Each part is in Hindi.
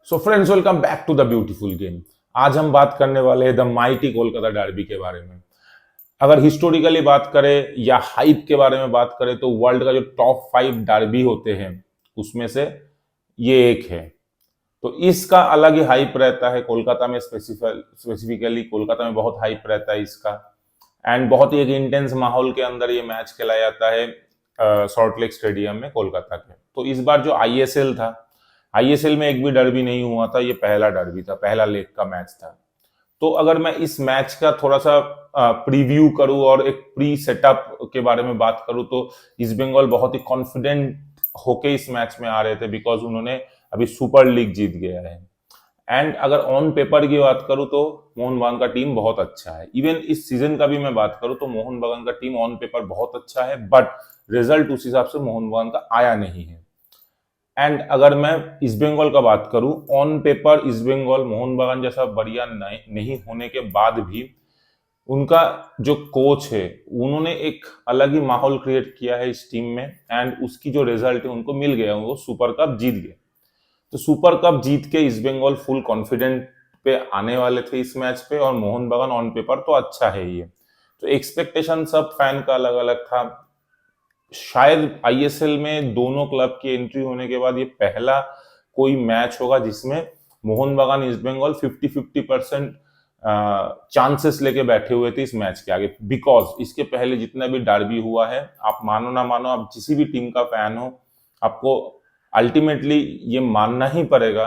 So friends, welcome back to the beautiful game. आज हम बात करने वाले हैं द माइटी कोलकाता डर्बी के बारे में। अगर हिस्टोरिकली बात करें या हाइप के बारे में बात करें तो वर्ल्ड का जो टॉप 5 डर्बी होते हैं उसमें से ये एक है। तो इसका अलग ही हाइप रहता है कोलकाता में, स्पेसिफिकली कोलकाता में बहुत हाइप रहता है इसका। एंड बहुत ही एक इंटेंस माहौल के अंदर ये मैच खेला जाता है सॉल्ट लेक स्टेडियम में कोलकाता के। तो इस बार जो आईएसएल था, आईएसएल में एक भी डर्बी नहीं हुआ था, ये पहला डर्बी था, पहला लेग का मैच था। तो अगर मैं इस मैच का थोड़ा सा प्रीव्यू करूं और एक प्री सेटअप के बारे में बात करूं तो ईस्ट बंगाल बहुत ही कॉन्फिडेंट होके इस मैच में आ रहे थे, बिकॉज उन्होंने अभी सुपर लीग जीत गया है। एंड अगर ऑन पेपर की बात करूं तो मोहन बागान का टीम बहुत अच्छा है। इवन इस सीजन का भी मैं बात करूं तो मोहन बागान का टीम ऑन पेपर बहुत अच्छा है, बट रिजल्ट उस हिसाब से मोहन बागान का आया नहीं है। एंड अगर मैं ईस्ट बंगाल का बात करूं, on paper East Bengal Mohun Bagan जैसा बढ़िया नहीं होने के बाद भी उनका जो कोच है उन्होंने एक अलग ही माहौल क्रिएट किया है इस टीम में, एंड उसकी जो रिजल्ट है उनको मिल गया, वो सुपर कप जीत गए। तो सुपर कप जीत के ईस्ट बंगाल फुल कॉन्फिडेंट पे आने वाले थे इस मैच पे, और मोहन बागान ऑन पेपर तो अच्छा है ये। तो एक्सपेक्टेशन सब फैन का अलग अलग था। शायद आईएसएल में दोनों क्लब की एंट्री होने के बाद ये पहला कोई मैच होगा जिसमें मोहन बागान ईस्ट बंगाल 50-50% चांसेस लेके बैठे हुए थे इस मैच के आगे। बिकॉज इसके पहले जितना भी डर्बी हुआ है, आप मानो ना मानो, आप किसी भी टीम का फैन हो, आपको अल्टीमेटली ये मानना ही पड़ेगा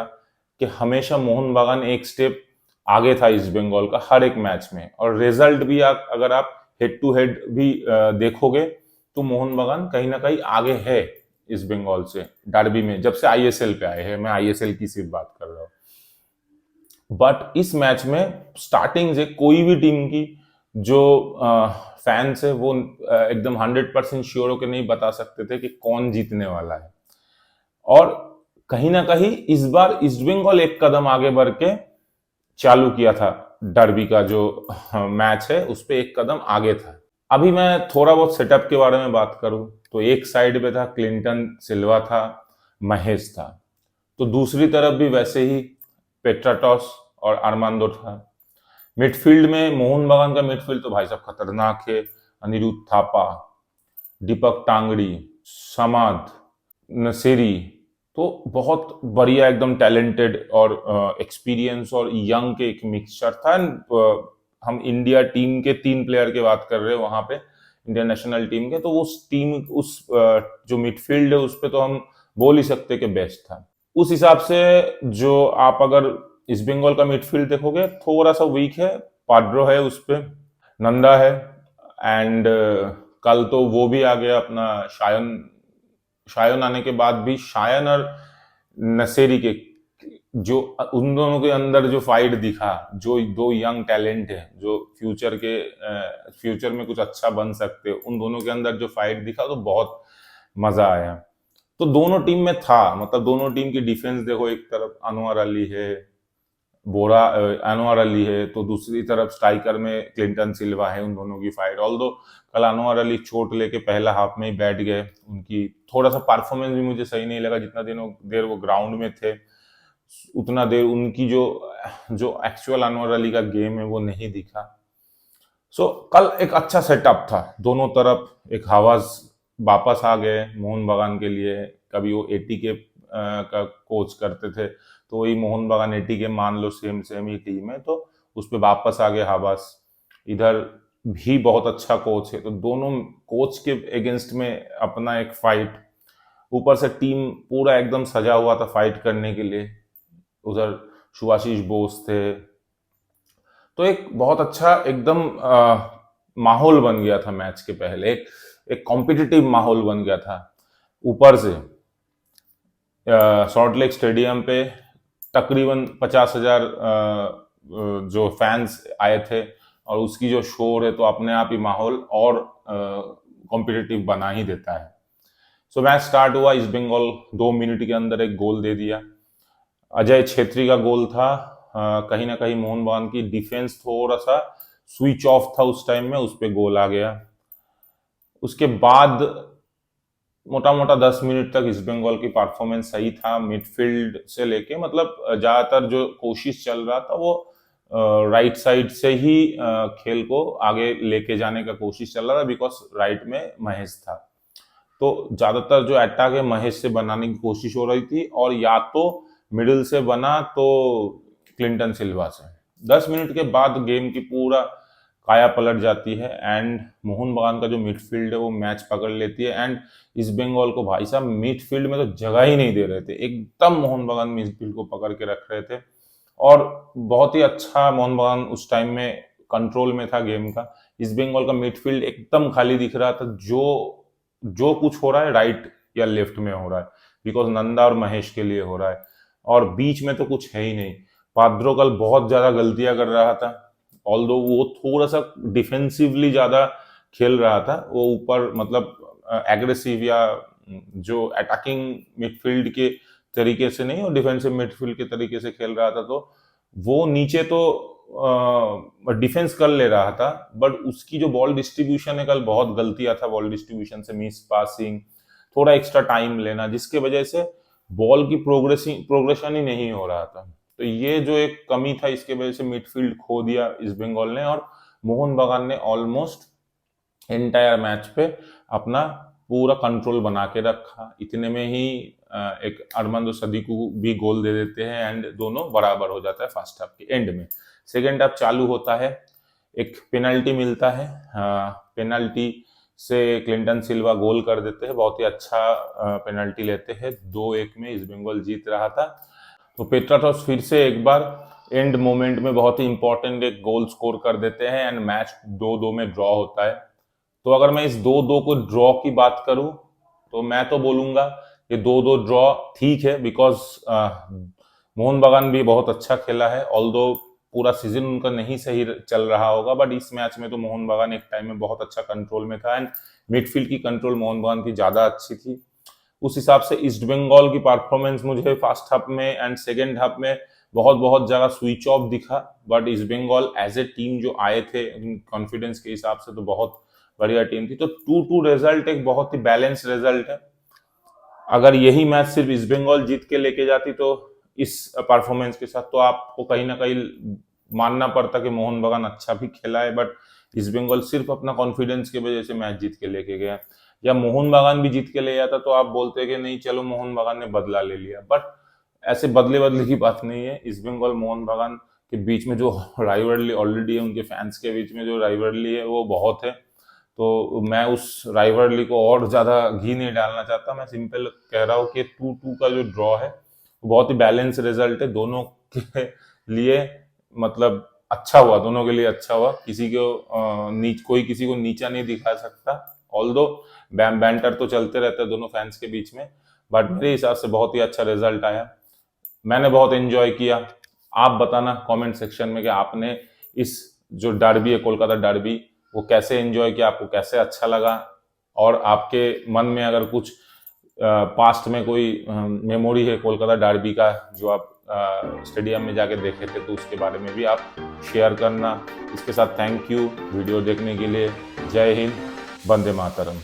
कि हमेशा मोहन बागान एक स्टेप आगे था ईस्ट बंगाल का हर एक मैच में। और रिजल्ट भी अगर आप हेड टू हेड भी देखोगे तो मोहन बागान कहीं ना कहीं आगे है इस बंगाल से डर्बी में, जब से आईएसएल पे आए हैं। मैं आईएसएल की सिर्फ बात कर रहा हूं। बट इस मैच में स्टार्टिंग से कोई भी टीम की जो फैंस है वो एकदम 100% श्योर होकर नहीं बता सकते थे कि कौन जीतने वाला है। और कहीं ना कहीं इस बार ईस्ट बंगाल एक कदम आगे बढ़ के चालू किया था डर्बी का जो मैच है, उस पर एक कदम आगे था। अभी मैं थोड़ा बहुत सेटअप के बारे में बात करूं तो एक साइड पे था क्लिंटन सिल्वा, था महेश था, तो दूसरी तरफ भी वैसे ही पेट्राटॉस और आर्मांडो था। मिडफील्ड में मोहन बागान का मिडफील्ड तो भाई साहब खतरनाक है। अनिरुद्ध थापा, दीपक टांगड़ी, समाद, नसेरी, तो बहुत बढ़िया एकदम टैलेंटेड और एक्सपीरियंस और यंग के एक मिक्सचर था। हम इंडिया टीम के 3 प्लेयर की बात कर रहे हैं वहां पे, इंडिया नेशनल टीम के, तो उस टीम उस जो मिडफील्ड है उस पर तो हम बोल ही सकते कि बेस्ट था। उस हिसाब से जो आप अगर ईस्ट बंगाल का मिडफील्ड देखोगे थोड़ा सा वीक है। पाड्रो है उस पे, नंदा है, एंड कल तो वो भी आ गया अपना शायन। शायन आने के बाद भी शायन और नसेरी के जो उन दोनों के अंदर जो फाइट दिखा, जो दो यंग टैलेंट है जो फ्यूचर में कुछ अच्छा बन सकते, उन दोनों के अंदर जो फाइट दिखा तो बहुत मजा आया। तो दोनों टीम में था, मतलब दोनों टीम की डिफेंस देखो, एक तरफ अनवर अली है, अनवर अली है, तो दूसरी तरफ स्ट्राइकर में क्लिंटन सिल्वा है। उन दोनों की फाइट, ऑल्दो कल अनवर अली चोट लेके पहला हाफ में ही बैठ गए, उनकी थोड़ा सा परफॉर्मेंस भी मुझे सही नहीं लगा। जितना देर वो ग्राउंड में थे उतना देर उनकी जो जो एक्चुअल अनवर अली का गेम है वो नहीं दिखा। सो कल एक अच्छा सेटअप था दोनों तरफ। एक हवाज वापस आ गए मोहन बागान के लिए, कभी वो एटी के का कोच करते थे, तो वही मोहन बागान एटी के मान लो सेम सेम ही टीम है, तो उस पर वापस आ गए हवास। इधर भी बहुत अच्छा कोच है, तो दोनों कोच के अगेंस्ट में अपना एक फाइट। ऊपर से टीम पूरा एकदम सजा हुआ था फाइट करने के लिए। उधर सुभाशीष बोस थे, तो एक बहुत अच्छा एकदम माहौल बन गया था मैच के पहले। एक कॉम्पिटिटिव माहौल बन गया था। ऊपर से सॉल्ट लेक स्टेडियम पे तकरीबन 50,000 जो फैंस आए थे, और उसकी जो शोर है तो अपने आप ही माहौल और कॉम्पिटिटिव बना ही देता है। सो मैच स्टार्ट हुआ, ईस्ट बंगाल 2 मिनट के अंदर एक गोल दे दिया। अजय छेत्री का गोल था। कहीं ना कहीं मोहन बागान की डिफेंस थोड़ा सा स्विच ऑफ था उस टाइम में, उस पर गोल आ गया। उसके बाद मोटा मोटा 10 मिनट तक ईस्ट बंगाल की परफॉर्मेंस सही था, मिडफील्ड से लेके मतलब ज्यादातर जो कोशिश चल रहा था वो राइट साइड से ही खेल को आगे लेके जाने का कोशिश चल रहा था, बिकॉज राइट में महेश था। तो ज्यादातर जो अटैक है महेश से बनाने की कोशिश हो रही थी, और या तो मिडिल से बना तो क्लिंटन सिल्वा से। 10 मिनट के बाद गेम की पूरा काया पलट जाती है, एंड मोहन बगान का जो मिडफील्ड है वो मैच पकड़ लेती है। एंड इस बंगाल को भाई साहब मिडफील्ड में तो जगह ही नहीं दे रहे थे, एकदम मोहन बगान मिडफील्ड को पकड़ के रख रहे थे, और बहुत ही अच्छा मोहन बगान उस टाइम में कंट्रोल में था गेम का। इस बंगाल का मिडफील्ड एकदम खाली दिख रहा था, जो कुछ हो रहा है राइट या लेफ्ट में हो रहा है, बिकॉज नंदा और महेश के लिए हो रहा है, और बीच में तो कुछ है ही नहीं। पाद्रो कल बहुत ज्यादा गलतियां कर रहा था, ऑल्दो वो थोड़ा सा डिफेंसिवली ज्यादा खेल रहा था, वो ऊपर मतलब एग्रेसिव या जो अटैकिंग मिडफील्ड के तरीके से नहीं और डिफेंसिव मिडफील्ड के तरीके से खेल रहा था, तो वो नीचे तो डिफेंस कर ले रहा था, बट उसकी जो बॉल डिस्ट्रीब्यूशन है कल बहुत गलतियां था बॉल डिस्ट्रीब्यूशन से, मिस पासिंग, थोड़ा एक्स्ट्रा टाइम लेना, जिसके वजह से बॉल की प्रोग्रेशन ही नहीं हो रहा था। तो ये जो एक कमी था, इसके वजह से मिडफील्ड खो दिया इस बंगाल ने, और मोहन बगान ने ऑलमोस्ट एंटायर मैच पे अपना पूरा कंट्रोल बना के रखा। इतने में ही एक अरमांदो सदीकू भी गोल दे देते हैं, एंड दोनों बराबर हो जाता है फर्स्ट हाफ के एंड में। सेकेंड हाफ चालू होता है, एक पेनल्टी मिलता है, पेनल्टी से क्लिंटन सिल्वा गोल कर देते हैं, बहुत ही अच्छा पेनल्टी लेते हैं, 2-1 में ईस्ट बंगाल जीत रहा था। तो पेट्राटॉस फिर से एक बार एंड मोमेंट में बहुत ही इंपॉर्टेंट एक गोल स्कोर कर देते हैं, एंड मैच 2-2 में ड्रॉ होता है। तो अगर मैं इस 2-2 को ड्रॉ की बात करूं, तो मैं तो बोलूंगा कि 2-2 ड्रॉ ठीक है, बिकॉज मोहन बगान भी बहुत अच्छा खेला है, ऑल्दो पूरा सीजन उनका नहीं सही चल रहा होगा, बट इस मैच में तो मोहन बगान एक टाइम में बहुत अच्छा कंट्रोल में था, एंड मिडफील्ड की कंट्रोल मोहन बगान की ज्यादा अच्छी थी। उस हिसाब से ईस्ट बंगाल की परफॉर्मेंस मुझे फर्स्ट हाफ में एंड सेकेंड हाफ में बहुत जगह स्विच ऑफ दिखा, but East Bengal as a team जो आए थे कॉन्फिडेंस के हिसाब से तो बहुत बढ़िया टीम थी। तो 2-2 रिजल्ट एक बहुत ही बैलेंस रिजल्ट है। अगर यही मैच सिर्फ ईस्ट बंगाल जीत के लेके जाती तो इस परफॉर्मेंस के साथ, तो आपको कहीं ना कहीं मानना पड़ता कि मोहन बगान अच्छा भी खेला है, बट ईस्ट बंगाल सिर्फ अपना कॉन्फिडेंस की वजह से मैच जीत के लेके गया। या मोहन बगान भी जीत के ले जाता तो आप बोलते कि नहीं चलो मोहन बगान ने बदला ले लिया, बट ऐसे बदले की बात नहीं है। ईस्ट बंगाल मोहन बगान के बीच में जो राइवलरी ऑलरेडी है, उनके फैंस के बीच में जो राइवलरी है वो बहुत है, तो मैं उस राइवलरी को और ज्यादा घी नहीं डालना चाहता। मैं सिंपल कह रहा हूँ कि 2-2 का जो ड्रॉ है वो बहुत ही बैलेंस रिजल्ट है दोनों के लिए, मतलब अच्छा हुआ, दोनों के लिए अच्छा हुआ, किसी को कोई किसी को नीचा नहीं दिखा सकता। ऑल्दो बैंटर तो चलते रहते हैं दोनों फैंस के बीच में, बट मेरे हिसाब से बहुत ही अच्छा रिजल्ट आया, मैंने बहुत एंजॉय किया। आप बताना कमेंट सेक्शन में कि आपने इस जो डर्बी है कोलकाता डर्बी वो कैसे एंजॉय किया, आपको कैसे अच्छा लगा, और आपके मन में अगर कुछ पास्ट में कोई मेमोरी है कोलकाता डर्बी का जो आप स्टेडियम में जाके देखे थे, तो उसके बारे में भी आप शेयर करना। इसके साथ थैंक यू वीडियो देखने के लिए। जय हिंद, वंदे मातरम।